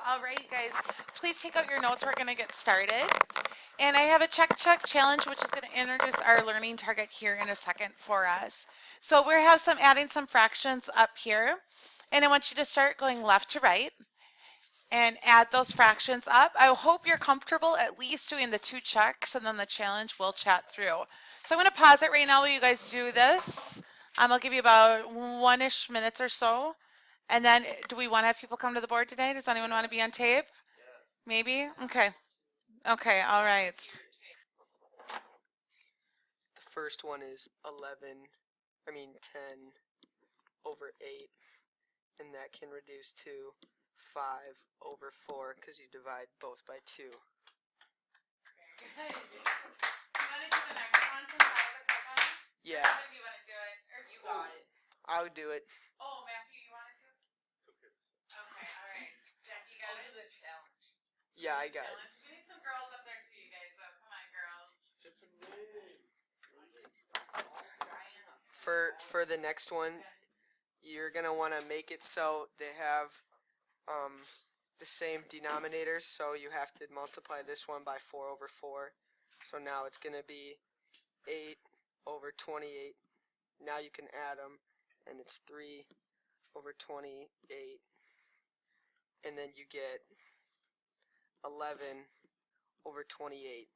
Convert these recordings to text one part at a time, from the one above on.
All right, you guys, please take out your notes. We're going to get started. And I have a check challenge, which is going to introduce our learning target here in a second for us. So we have adding some fractions up here. And I want you to start going left to right and add those fractions up. I hope you're comfortable at least doing the 2 checks, and then the challenge we'll chat through. So I'm going to pause it right now while you guys do this. I'll give you about 1-ish minutes or so. And then do we want to have people come to the board today? Does anyone want to be on tape? Maybe? Okay. Okay, all right. The first one is 10 over 8, and that can reduce to 5 over 4 because you divide both by 2. You want to do the next one since I have a clip on? Yeah. Or you want to do it? Or you got it. I would do it. Oh, Matthew, you wanted to? It's okay. Okay, all right. Jackie, got it? The challenge. Yeah, I got it. We need some girls up there too, you guys. So come on, girls. For the next one, you're gonna want to make it so they have the same denominators. So you have to multiply this one by 4 over 4. So now it's gonna be 8 over 28. Now you can add them, and it's 3 over 28, and then you get 11 over 28.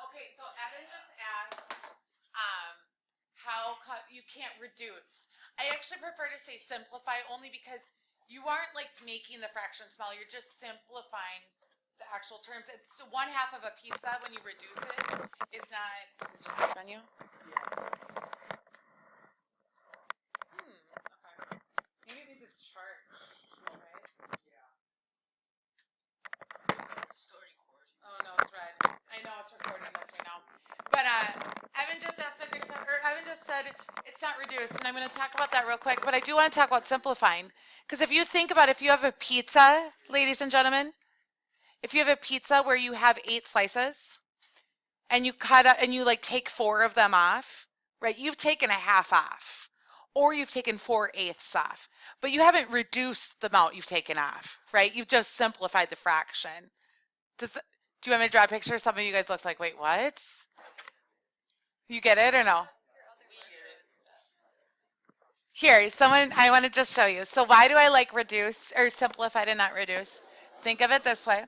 Okay, so Evan just asked how you can't reduce. I actually prefer to say simplify only because you aren't like making the fraction smaller. You're just simplifying the actual terms. It's 1/2 of a pizza when you reduce it is not. Is it just this menu? Okay. Maybe it means it's charged. Should we try it? Yeah. Oh no, it's red. I know it's recording this right now. But Evan just asked Evan just said it's not reduced, and I'm going to talk about that real quick. But I do want to talk about simplifying, because if you think about if you have a pizza, ladies and gentlemen, if you have a pizza where you have 8 slices, and you cut up and you like take 4 of them off, right? You've taken a half off, or you've taken 4/8 off, but you haven't reduced the amount you've taken off, right? You've just simplified the fraction. Do you want me to draw a picture? Some of you guys look like, wait, what? You get it or no? Here, I want to just show you. So why do I like reduce or simplified and not reduce? Think of it this way.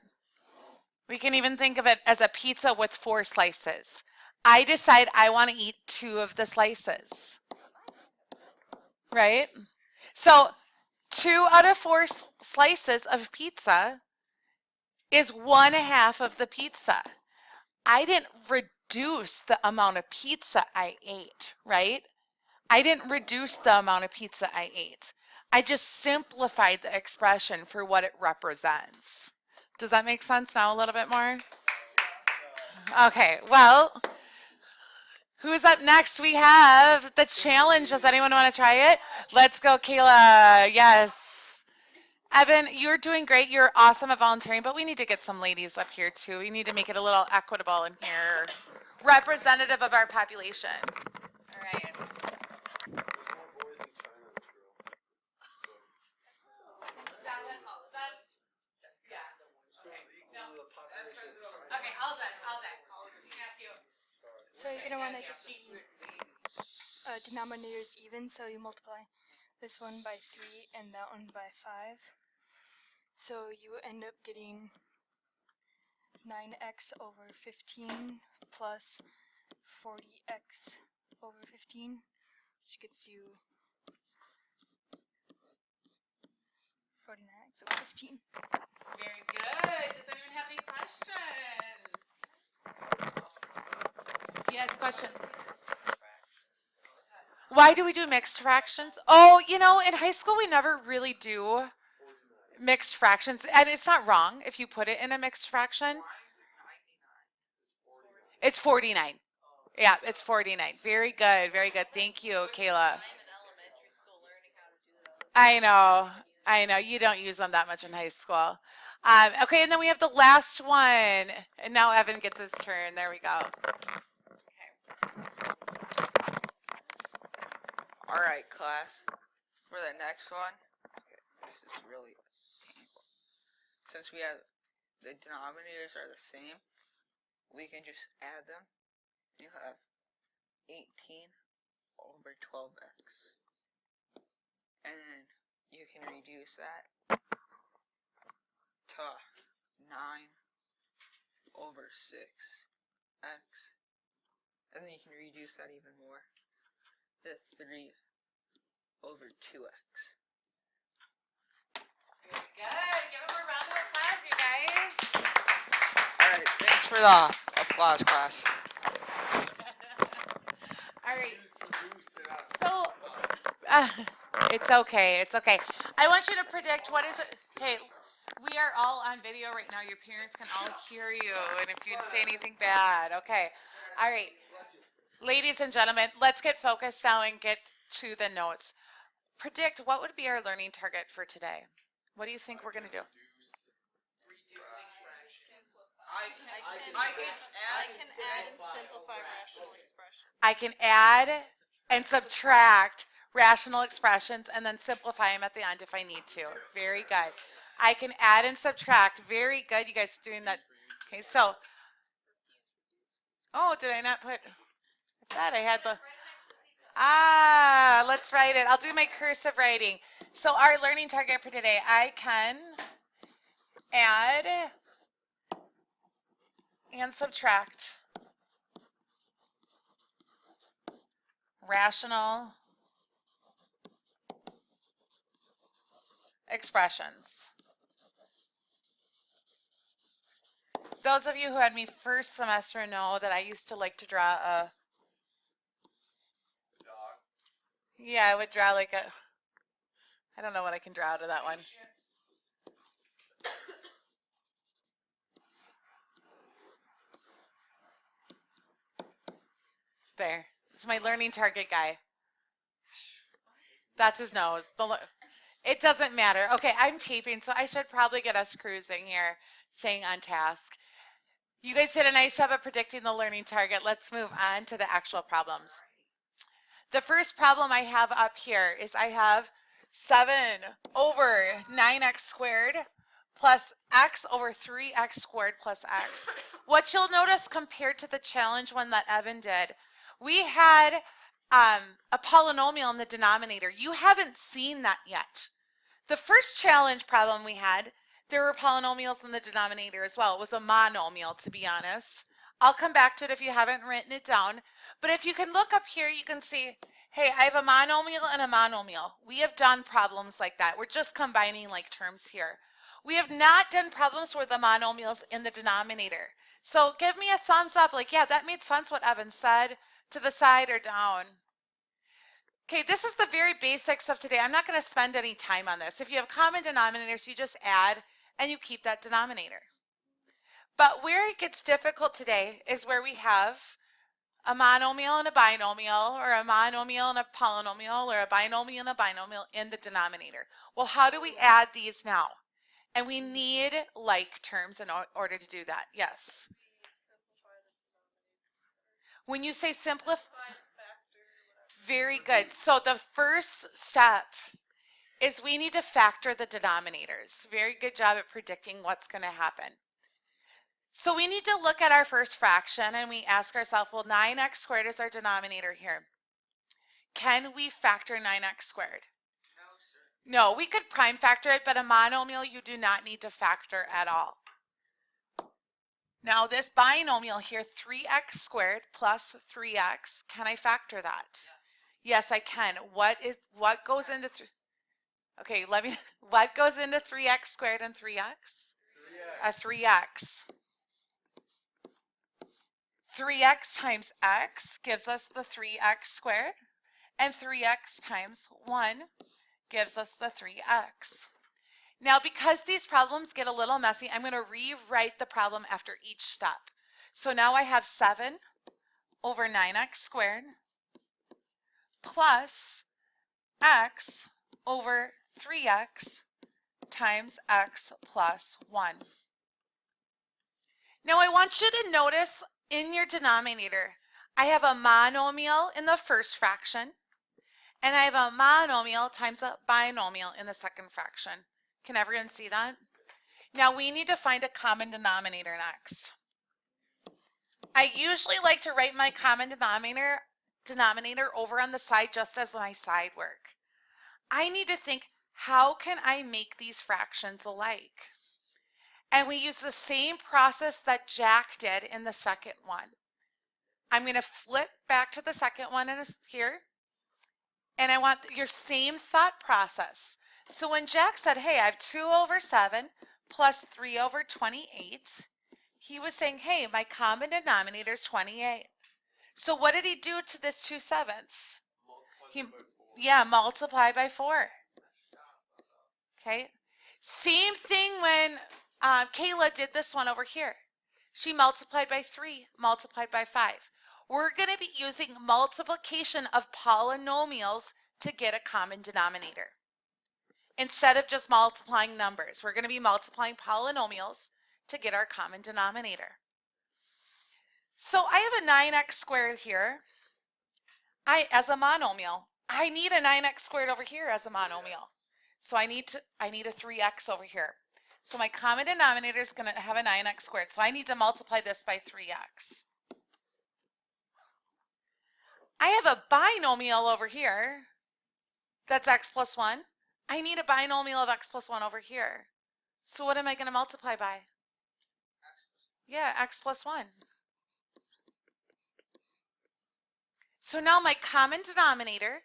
We can even think of it as a pizza with 4 slices. I decide I want to eat 2 of the slices, right? So 2 out of 4 slices of pizza is 1/2 of the pizza. I didn't reduce the amount of pizza I ate, right? I didn't reduce the amount of pizza I ate. I just simplified the expression for what it represents. Does that make sense now a little bit more? Okay, well, who's up next? We have the challenge. Does anyone want to try it? Let's go, Kayla. Yes. Evan, you're doing great. You're awesome at volunteering, but we need to get some ladies up here too. We need to make it a little equitable in here. Representative of our population. All right. Okay, all done. So you're gonna want to get the denominators even, so you multiply this one by 3 and that one by 5. So you end up getting 9x over 15 plus 40x over 15, which gets you 49x over 15. Very good. Does anyone have any questions? Yes, question. Why do we do mixed fractions? Oh, in high school we never really do mixed fractions. And it's not wrong if you put it in a mixed fraction. It's 49. Yeah, it's 49. Very good. Very good. Thank you, Kayla. I know. You don't use them that much in high school. Okay, and then we have the last one. And now Evan gets his turn. There we go. All right, class. For the next one, This is really painful. Since we have the denominators are the same, we can just add them. You have 18 over 12x. And then you can reduce that to 9 over 6x. And then you can reduce that even more to 3 over 2x. Very good. Give him a round of applause, you guys. Alright, thanks for the applause, class. All right. So, it's okay. It's okay. I want you to predict what is it. Hey, we are all on video right now. Your parents can all hear you, and if you say anything bad, okay. All right, ladies and gentlemen, let's get focused now and get to the notes. Predict what would be our learning target for today. What do you think we're gonna do? I can add and simplify rational expressions. I can add and subtract rational expressions and then simplify them at the end if I need to. Very good. I can add and subtract. Very good. You guys doing that? Okay, so. Oh, did I not put? I thought I had the. Let's write it. I'll do my cursive writing. So our learning target for today, I can add and subtract rational expressions. Those of you who had me first semester know that I used to like to draw a. Yeah, I would draw like a. I don't know what I can draw out of that one. There. It's my learning target guy. That's his nose. It doesn't matter. Okay, I'm taping, so I should probably get us cruising here, staying on task. You guys did a nice job of predicting the learning target. Let's move on to the actual problems. The first problem I have up here is I have 7 over 9x squared plus x over 3x squared plus x. What you'll notice compared to the challenge one that Evan did, we had a polynomial in the denominator. You haven't seen that yet. The first challenge problem we had, there were polynomials in the denominator as well. It was a monomial, to be honest. I'll come back to it if you haven't written it down. But if you can look up here, you can see, hey, I have a monomial and a monomial. We have done problems like that. We're just combining like terms here. We have not done problems where the monomial's in the denominator. So give me a thumbs up, like, yeah, that made sense what Evan said, to the side or down. Okay, this is the very basics of today. I'm not going to spend any time on this. If you have common denominators, you just add and you keep that denominator. But where it gets difficult today is where we have a monomial and a binomial, or a monomial and a polynomial, or a binomial and a binomial in the denominator. Well, how do we add these now? And we need like terms in order to do that. Yes. When you say simplify, very good. So the first step is we need to factor the denominators. Very good job at predicting what's going to happen. So we need to look at our first fraction and we ask ourselves, well, 9x squared is our denominator here. Can we factor 9x squared? No, sir. No, we could prime factor it, but a monomial you do not need to factor at all. Now this binomial here, 3x squared plus 3x, can I factor that? Yes, I can. What goes into okay, what goes into 3x squared and 3x? 3x. A 3x. 3x times x gives us the 3x squared, and 3x times 1 gives us the 3x. Now, because these problems get a little messy, I'm going to rewrite the problem after each step. So now I have 7 over 9x squared plus x over 3x times x plus 1. Now I want you to notice in your denominator, I have a monomial in the first fraction And I have a monomial times a binomial in the second fraction. Can everyone see that? Now we need to find a common denominator next. I usually like to write my common denominator over on the side just as my side work. I need to think, how can I make these fractions alike? And we use the same process that Jack did in the second one. I'm going to flip back to the second one here, and I want your same thought process. So when Jack said, hey, I have 2 over 7 plus 3 over 28, he was saying, hey, my common denominator is 28. So what did he do to this 2 sevenths? Multiply by 4. Okay. Same thing when Kayla did this one over here. She multiplied by 3, multiplied by 5. We're going to be using multiplication of polynomials to get a common denominator. Instead of just multiplying numbers, we're going to be multiplying polynomials to get our common denominator. So I have a 9x squared here as a monomial. I need a 9x squared over here as a monomial. So I need a 3x over here. So my common denominator is going to have a 9x squared. So I need to multiply this by 3x. I have a binomial over here. That's x plus 1. I need a binomial of x plus 1 over here. So what am I going to multiply by? Yeah, x plus 1. So now my common denominator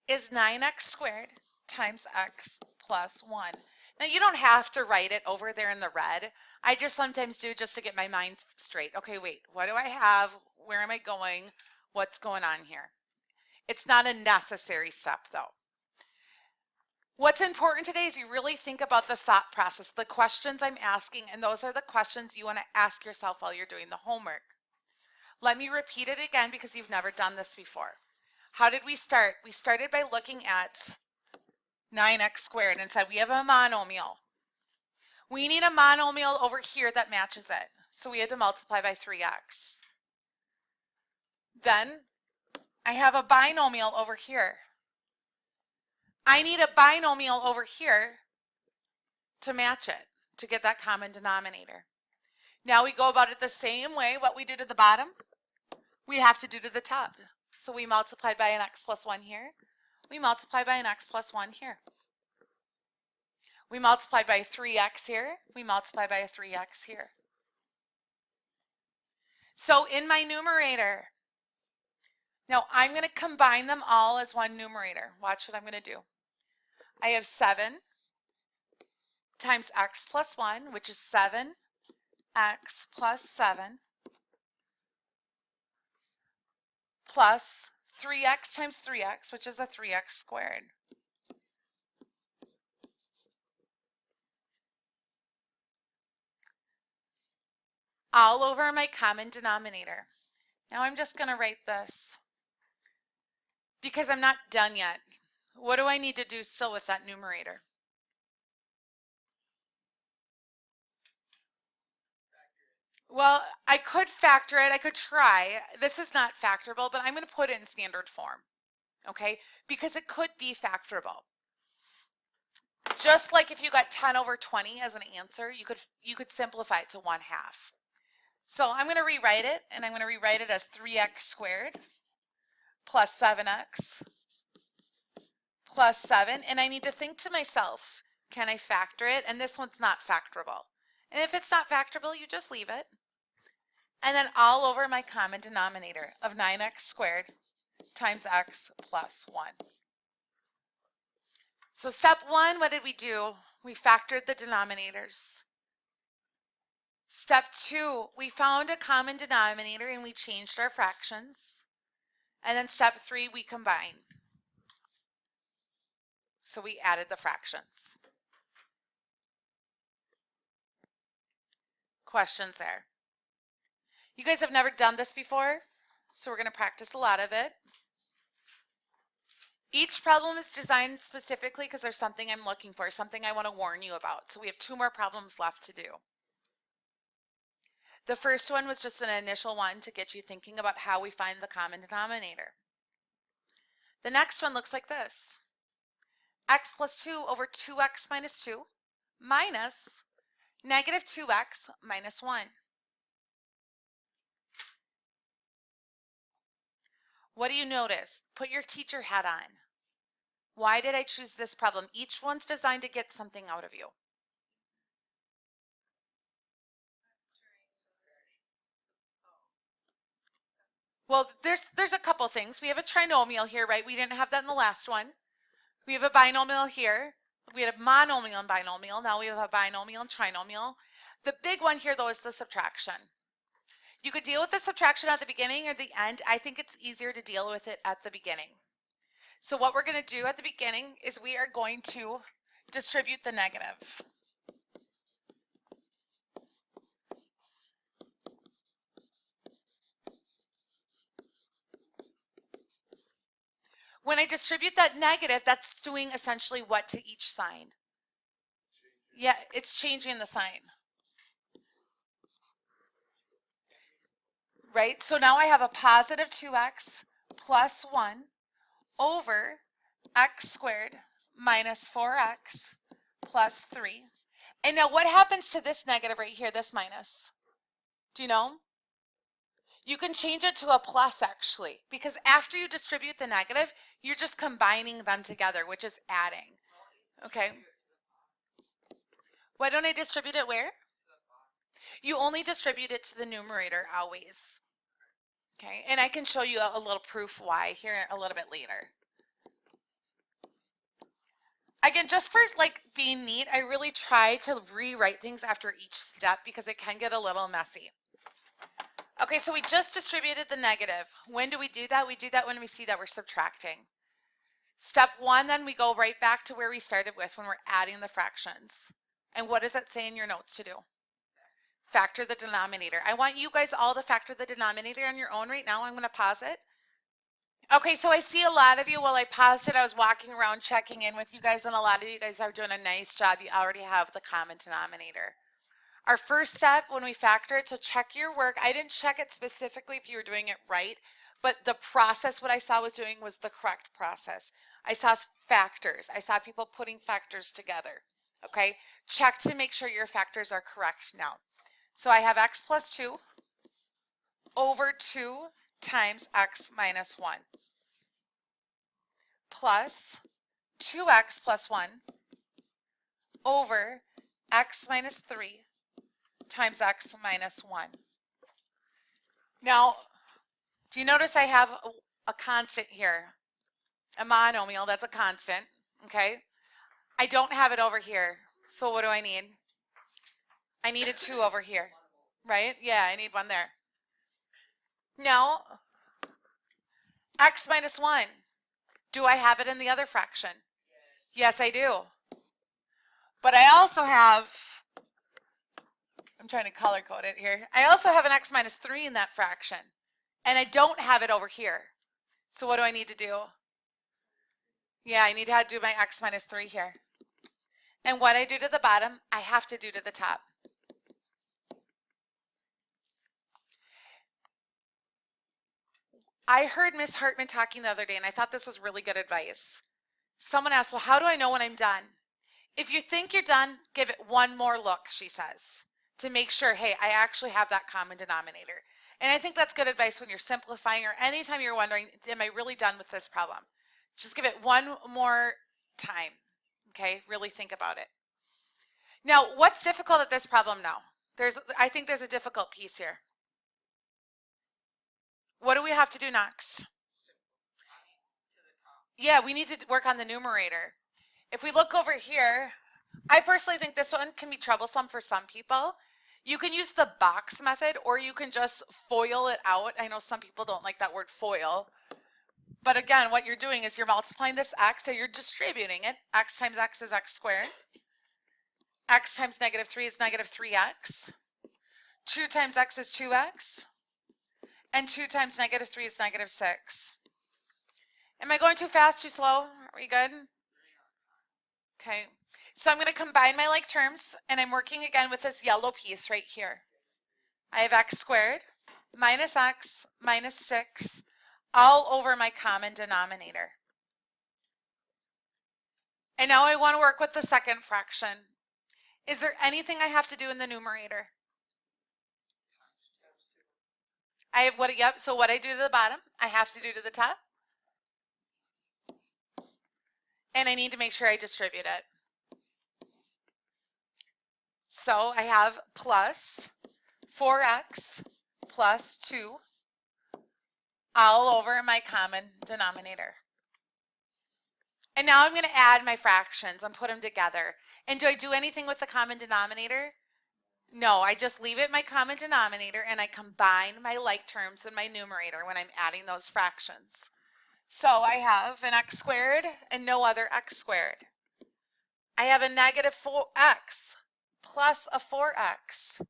is 9x squared times x plus 1. Now you don't have to write it over there in the red. I just sometimes do just to get my mind straight. Okay, wait, what do I have? Where am I going? What's going on here? It's not a necessary step though. What's important today is you really think about the thought process, the questions I'm asking, and those are the questions you want to ask yourself while you're doing the homework. Let me repeat it again because you've never done this before. How did we start? We started by looking at 9x squared and said we have a monomial. We need a monomial over here that matches it. So we had to multiply by 3x. Then I have a binomial over here. I need a binomial over here to match it, to get that common denominator. Now we go about it the same way. What we do to the bottom, we have to do to the top. So we multiply by an x plus 1 here. We multiply by an x plus 1 here. We multiplied by 3x here. We multiply by a 3x here. So in my numerator, now I'm going to combine them all as one numerator. Watch what I'm going to do. I have 7 times x plus 1, which is 7x plus 7, plus 3x times 3x, which is a 3x squared. All over my common denominator. Now I'm just going to write this because I'm not done yet. What do I need to do still with that numerator? Well, I could factor it. I could try. This is not factorable, but I'm going to put it in standard form, okay? Because it could be factorable. Just like if you got 10 over 20 as an answer, you could simplify it to 1/2. So I'm going to rewrite it, and I'm going to rewrite it as 3x squared plus 7x plus 7. And I need to think to myself, can I factor it? And this one's not factorable. And if it's not factorable, you just leave it. And then all over my common denominator of 9x squared times x plus 1. So step 1, what did we do? We factored the denominators. Step 2, we found a common denominator and we changed our fractions. And then step 3, we combined. So we added the fractions. Questions there? You guys have never done this before, so we're going to practice a lot of it. Each problem is designed specifically because there's something I'm looking for, something I want to warn you about. So we have 2 more problems left to do. The first one was just an initial one to get you thinking about how we find the common denominator. The next one looks like this. X plus 2 over 2x minus 2 minus negative 2x minus 1. What do you notice? Put your teacher hat on. Why did I choose this problem? Each one's designed to get something out of you. Well, there's a couple things. We have a trinomial here, right? We didn't have that in the last one. We have a binomial here. We had a monomial and binomial. Now we have a binomial and trinomial. The big one here, though, is the subtraction. You could deal with the subtraction at the beginning or the end. I think it's easier to deal with it at the beginning. So what we're going to do at the beginning is we are going to distribute the negative. When I distribute that negative, that's doing essentially what to each sign? Yeah, it's changing the sign. Right? So now I have a positive 2x plus 1 over x squared minus 4x plus 3. And now what happens to this negative right here, this minus? Do you know? You can change it to a plus actually, because after you distribute the negative, you're just combining them together, which is adding. Okay. Why don't I distribute it where? You only distribute it to the numerator always. Okay, and I can show you a little proof why here a little bit later. Again, just for like being neat, I really try to rewrite things after each step because it can get a little messy. Okay, so we just distributed the negative. When do we do that? We do that when we see that we're subtracting. Step 1, then we go right back to where we started with when we're adding the fractions. And what does it say in your notes to do? Factor the denominator. I want you guys all to factor the denominator on your own right now. I'm going to pause it. Okay, so I see a lot of you, while I paused it, I was walking around checking in with you guys, and a lot of you guys are doing a nice job. You already have the common denominator. Our first step when we factor it, so check your work. I didn't check it specifically if you were doing it right, but the process, what I saw was doing was the correct process. I saw factors. I saw people putting factors together. Okay, check to make sure your factors are correct now. So I have x plus 2 over 2 times x minus 1 plus 2x plus 1 over x minus 3 times x minus 1. Now, do you notice I have a constant here? A monomial, that's a constant, okay? I don't have it over here, so what do I need? I need a 2 over here, right? Yeah, I need one there. Now, x minus 1, do I have it in the other fraction? Yes, I do. But I also have, I'm trying to color code it here. I also have an x minus 3 in that fraction, and I don't have it over here. So what do I need to do? Yeah, I need to do my x minus 3 here. And what I do to the bottom, I have to do to the top. I heard Miss Hartman talking the other day, and I thought this was really good advice. Someone asked, well, how do I know when I'm done? If you think you're done, give it one more look, she says, to make sure, hey, I actually have that common denominator. And I think that's good advice when you're simplifying or anytime you're wondering, am I really done with this problem? Just give it one more time, okay? Really think about it. Now, what's difficult at this problem now? I think there's a difficult piece here. What do we have to do next? Yeah, we need to work on the numerator. If we look over here, I personally think this one can be troublesome for some people. You can use the box method, or you can just FOIL it out. I know some people don't like that word FOIL. But again, what you're doing is you're multiplying this x, so you're distributing it. X times x is x squared. X times negative 3 is negative 3x. 2 times x is 2x. And 2 times negative 3 is negative 6. Am I going too fast, too slow? Are we good? Okay. So I'm going to combine my like terms, and I'm working again with this yellow piece right here. I have x squared minus x minus 6 all over my common denominator. And now I want to work with the second fraction. Is there anything I have to do in the numerator? Yep, so what I do to the bottom, I have to do to the top. And I need to make sure I distribute it. So I have plus 4x plus 2 all over my common denominator. And now I'm going to add my fractions and put them together. And do I do anything with the common denominator? No, I just leave it my common denominator and I combine my like terms in my numerator when I'm adding those fractions. So I have an x squared and no other x squared. I have a negative 4x plus a 4x.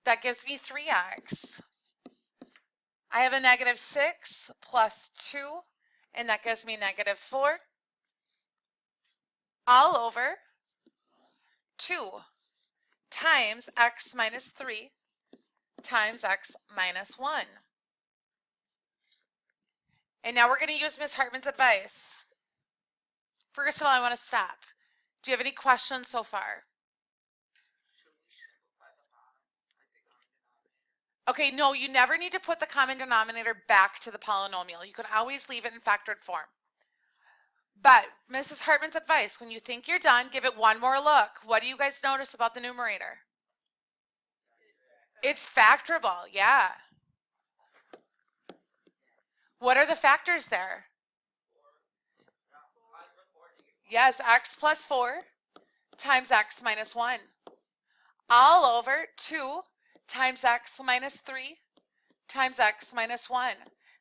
That gives me 3x. I have a negative 6 plus 2, and that gives me negative 4 all over 2 times x minus 3 times x minus 1. And now we're going to use Ms. Hartman's advice. First of all, I want to stop. Do you have any questions so far? Okay, no, you never need to put the common denominator back to the polynomial. You can always leave it in factored form. But Mrs. Hartman's advice, when you think you're done, give it one more look. What do you guys notice about the numerator? It's factorable, yeah. What are the factors there? Yes, x plus 4 times x minus 1 all over 2 times x minus 3 times x minus 1.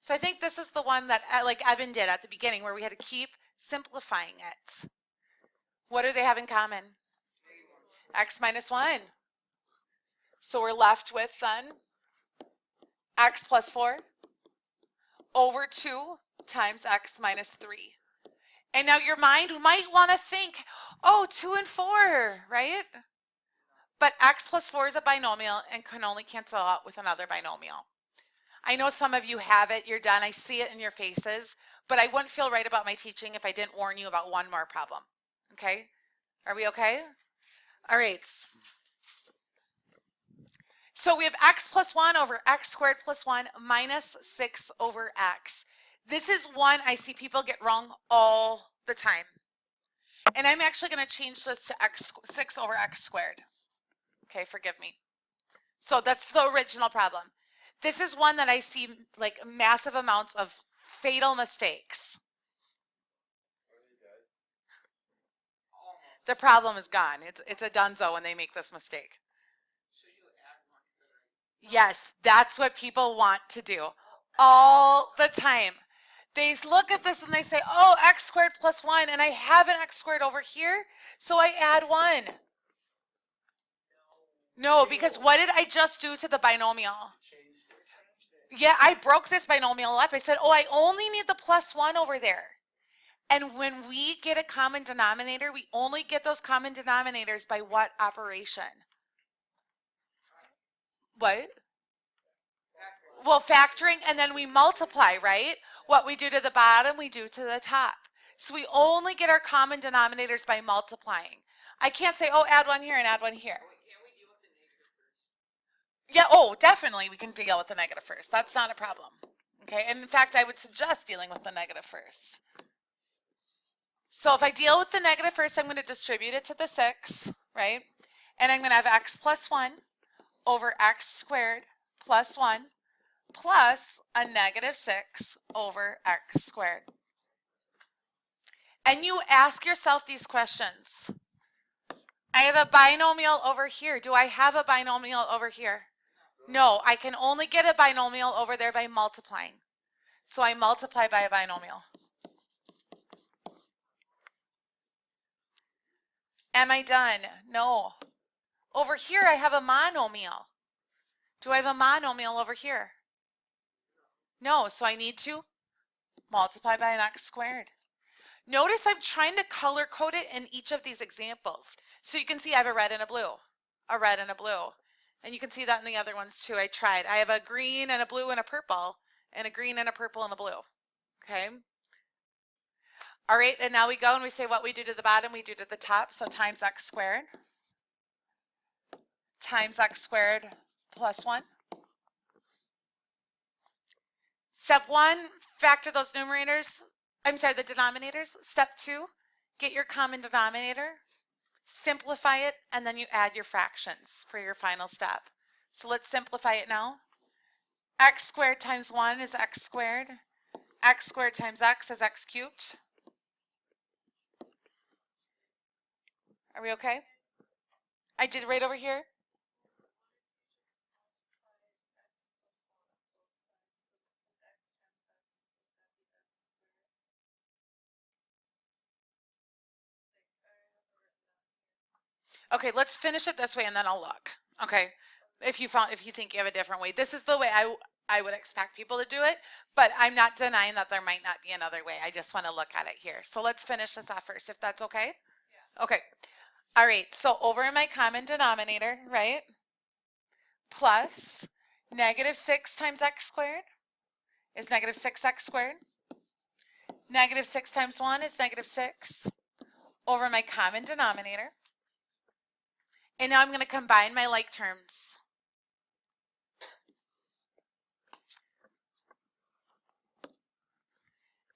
So I think this is the one that like Evan did at the beginning where we had to keep simplifying it. What do they have in common? X minus 1. So we're left with then x plus 4 over 2 times x minus 3. And now your mind might want to think, oh, 2 and 4, right? But x plus 4 is a binomial and can only cancel out with another binomial. I know some of you have it, you're done, I see it in your faces, but I wouldn't feel right about my teaching if I didn't warn you about one more problem, okay? Are we okay? All right. So we have x plus 1 over x squared plus 1 minus 6 over x. This is one I see people get wrong all the time. And I'm actually going to change this to 6 over x squared. Okay, forgive me. So that's the original problem. This is one that I see like massive amounts of fatal mistakes. The problem is gone. It's a donezo when they make this mistake. Yes, that's what people want to do all the time. They look at this and they say, oh, x squared plus 1, and I have an x squared over here, so I add 1. No, because what did I just do to the binomial? Yeah, I broke this binomial up. I said, oh, I only need the plus 1 over there. And when we get a common denominator, we only get those common denominators by what operation? What? Well, factoring, and then we multiply, right? What we do to the bottom, we do to the top. So we only get our common denominators by multiplying. I can't say, oh, add 1 here and add 1 here. Yeah, oh, definitely we can deal with the negative first. That's not a problem. Okay, and in fact, I would suggest dealing with the negative first. So if I deal with the negative first, I'm going to distribute it to the 6, right? And I'm going to have x plus 1 over x squared plus 1 plus a negative 6 over x squared. And you ask yourself these questions. I have a binomial over here. Do I have a binomial over here? No, I can only get a binomial over there by multiplying. So I multiply by a binomial. Am I done? No. Over here, I have a monomial. Do I have a monomial over here? No, so I need to multiply by an x squared. Notice I'm trying to color code it in each of these examples. So you can see I have a red and a blue, a red and a blue. And you can see that in the other ones too. I tried. I have a green and a blue and a purple, and a green and a purple and a blue. Okay. All right, and now we go and we say what we do to the bottom, we do to the top. So times x squared times x squared plus 1. Step 1, factor those numerators. I'm sorry, the denominators. Step 2, get your common denominator, simplify it, and then you add your fractions for your final step. So let's simplify it now. X squared times 1 is x squared. X squared times x is x cubed. Are we okay? I did right over here. Okay, let's finish it this way and then I'll look. Okay, if you think you have a different way. This is the way I would expect people to do it, but I'm not denying that there might not be another way. I just want to look at it here. So let's finish this off first, if that's okay. Yeah. Okay. All right, so over in my common denominator, right? Plus negative 6 times x squared is negative 6x squared. Negative 6 times 1 is negative 6 over my common denominator. And now I'm going to combine my like terms.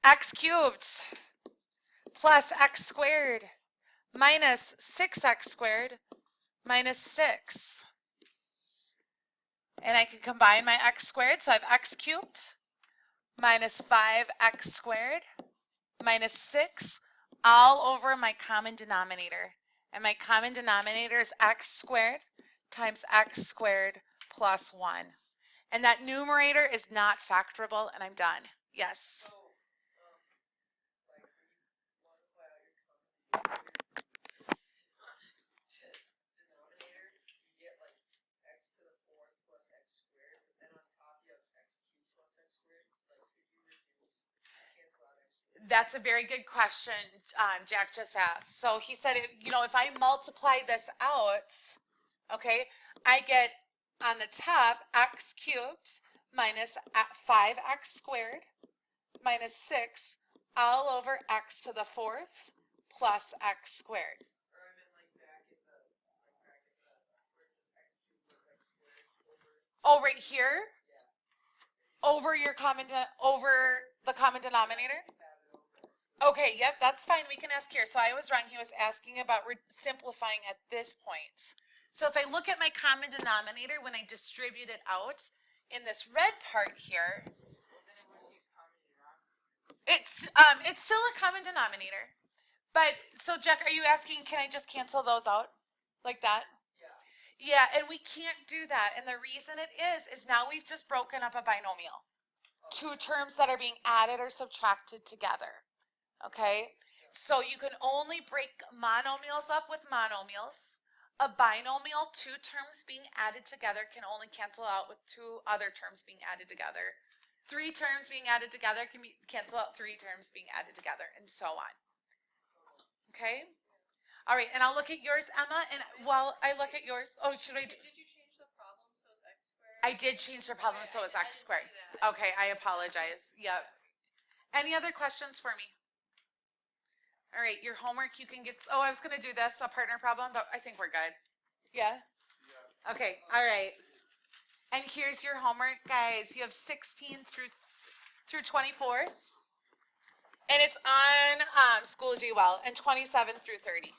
X cubed plus x squared minus 6x squared minus 6. And I can combine my x squared, so I have x cubed minus 5x squared minus 6 all over my common denominator. And my common denominator is x squared times x squared plus 1. And that numerator is not factorable, and I'm done. Yes? So, like, when you multiply out your common denominator, you get like x to the 4th plus x squared, but then on top you have x cubed plus x squared. Like, could you reduce, cancel out x squared? That's a very good question Jack just asked. So he said, if I multiply this out, okay, I get on the top x cubed minus 5x squared minus 6 all over x to the 4th plus x squared. Or I meant like back in the where it says x cubed plus x squared over. Oh, right here? Yeah. Over the common denominator? Add it over. Okay, yep, that's fine. We can ask here. So I was wrong. He was asking about simplifying at this point. So if I look at my common denominator when I distribute it out in this red part here, it's still a common denominator. But so Jack, are you asking, can I just cancel those out like that? Yeah. Yeah, and we can't do that. And the reason it is now we've just broken up a binomial. Two terms that are being added or subtracted together. Okay, so you can only break monomials up with monomials. A binomial, two terms being added together, can only cancel out with two other terms being added together. Three terms being added together can cancel out three terms being added together, and so on. Okay? All right, and I'll look at yours, Emma, and while I look at yours, should I? Did you change the problem so it's x squared? I did change the problem so it's I x didn't squared. see that. Okay, I apologize. Yep. Any other questions for me? All right, your homework, you can get, I was going to do this, a partner problem, but I think we're good. Yeah? Okay, all right. And here's your homework, guys. You have 16 through 24. And it's on Schoology Well, and 27 through 30.